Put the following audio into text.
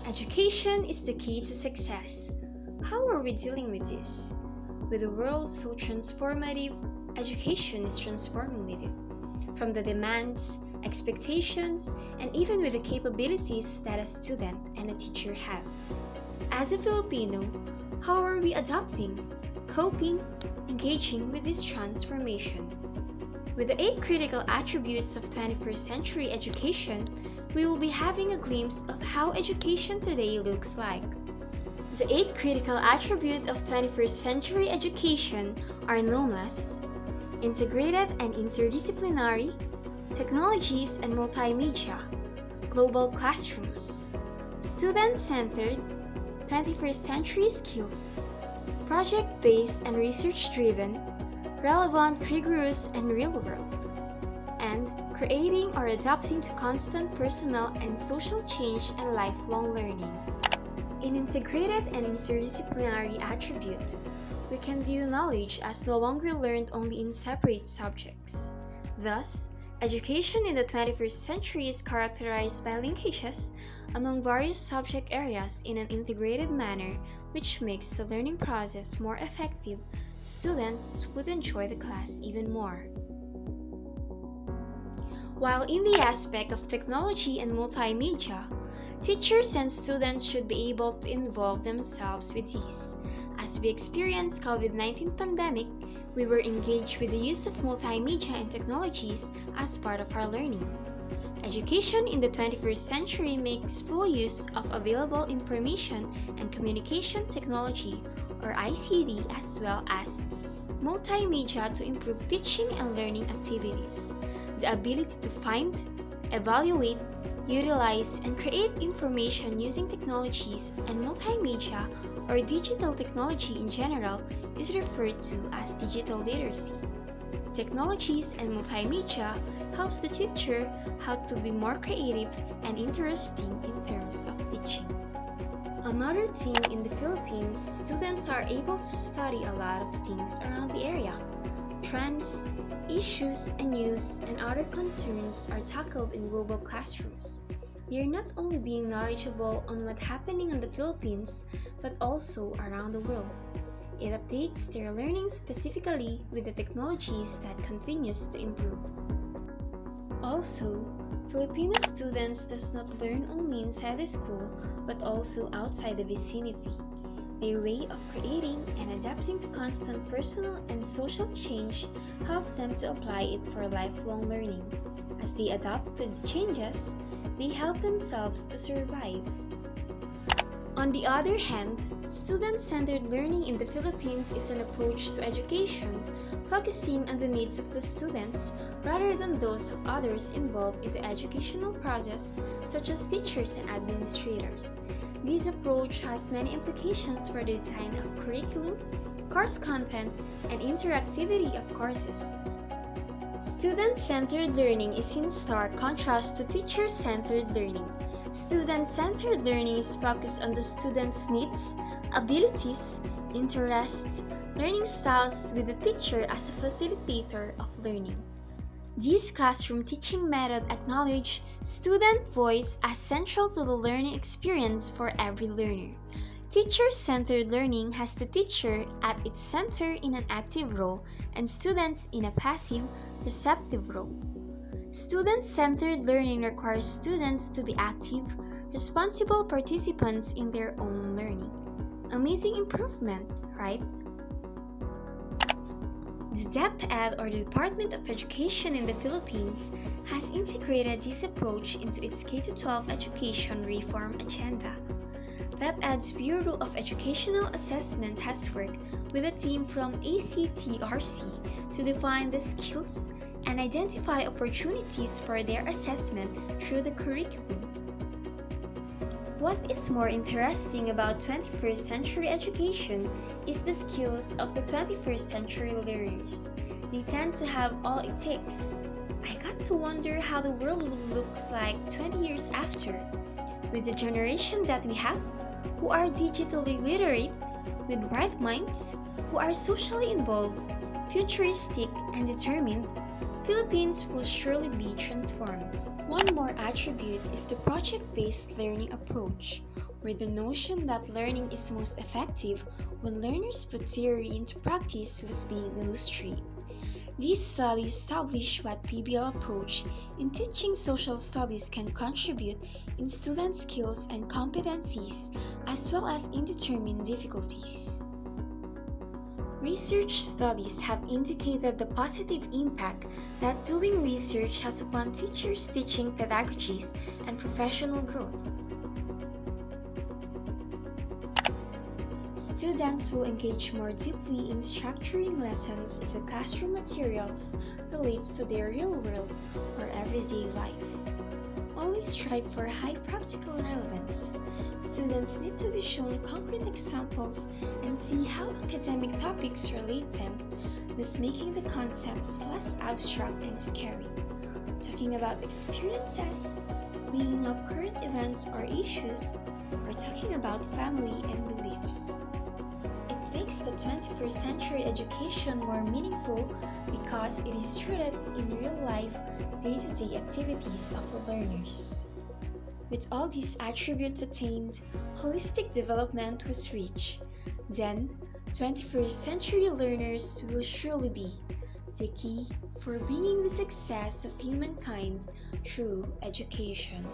Education is the key to success. How are we dealing with this? With a world so transformative, education is transforming with it. From the demands, expectations, and even with the capabilities that a student and a teacher have. As a Filipino, how are we adapting, coping, engaging with this transformation? With the 8 critical attributes of 21st century education, we will be having a glimpse of how education today looks like. The 8 critical attributes of 21st century education are known as integrated and interdisciplinary, technologies and multimedia, global classrooms, student-centered, 21st century skills, project-based and research-driven, relevant, rigorous, and real-world, and creating or adapting to constant personal and social change and lifelong learning. In integrated and interdisciplinary attribute, we can view knowledge as no longer learned only in separate subjects. Thus, education in the 21st century is characterized by linkages among various subject areas in an integrated manner, which makes the learning process more effective. Students would enjoy the class even more. While in the aspect of technology and multimedia, teachers and students should be able to involve themselves with these. As we experienced COVID-19 pandemic, we were engaged with the use of multimedia and technologies as part of our learning. Education in the 21st century makes full use of available information and communication technology, or ICT, as well as multimedia to improve teaching and learning activities. The ability to find, evaluate, utilize, and create information using technologies and multimedia or digital technology in general is referred to as digital literacy. Technologies and multimedia helps the teacher how to be more creative and interesting in terms of teaching. Another thing, in the Philippines, students are able to study a lot of things around the area. Trends, issues, and news and other concerns are tackled in global classrooms. They are not only being knowledgeable on what's happening in the Philippines, but also around the world. It updates their learning specifically with the technologies that continues to improve. Also, Filipino students does not learn only inside the school, but also outside the vicinity. Their way of creating and adapting to constant personal and social change helps them to apply it for lifelong learning. As they adapt to the changes, they help themselves to survive. On the other hand, student-centered learning in the Philippines is an approach to education focusing on the needs of the students rather than those of others involved in the educational process, such as teachers and administrators. This approach has many implications for the design of curriculum, course content, and interactivity of courses. Student-centered learning is in stark contrast to teacher-centered learning. Student-centered learning is focused on the student's needs, abilities, interests, learning styles with the teacher as a facilitator of learning. This classroom teaching method acknowledges student voice as central to the learning experience for every learner. Teacher-centered learning has the teacher at its center in an active role and students in a passive, receptive role. Student-centered learning requires students to be active, responsible participants in their own learning. Amazing improvement, right? The DepEd, or the Department of Education in the Philippines, has integrated this approach into its K-12 education reform agenda. DepEd's Bureau of Educational Assessment has worked with a team from ACTRC to define the skills and identify opportunities for their assessment through the curriculum. What is more interesting about 21st century education is the skills of the 21st century learners. They tend to have all it takes. I got to wonder how the world looks like 20 years after, with the generation that we have, who are digitally literate, with bright minds, who are socially involved, futuristic, and determined. Philippines will surely be transformed. One more attribute is the project-based learning approach. with the notion that learning is most effective when learners put theory into practice was being illustrated. These studies establish what PBL approach in teaching social studies can contribute in student skills and competencies as well as in determining difficulties. Research studies have indicated the positive impact that doing research has upon teachers' teaching pedagogies and professional growth. Students will engage more deeply in structuring lessons if the classroom materials relates to their real world or everyday life. Always strive for high practical relevance. Students need to be shown concrete examples and see how academic topics relate them, thus making the concepts less abstract and scary. Talking about experiences, bringing up current events or issues, or talking about family and beliefs. It makes the 21st century education more meaningful because it is rooted in real-life, day-to-day activities of the learners. With all these attributes attained, holistic development was reached. Then, 21st century learners will surely be the key for bringing the success of humankind through education.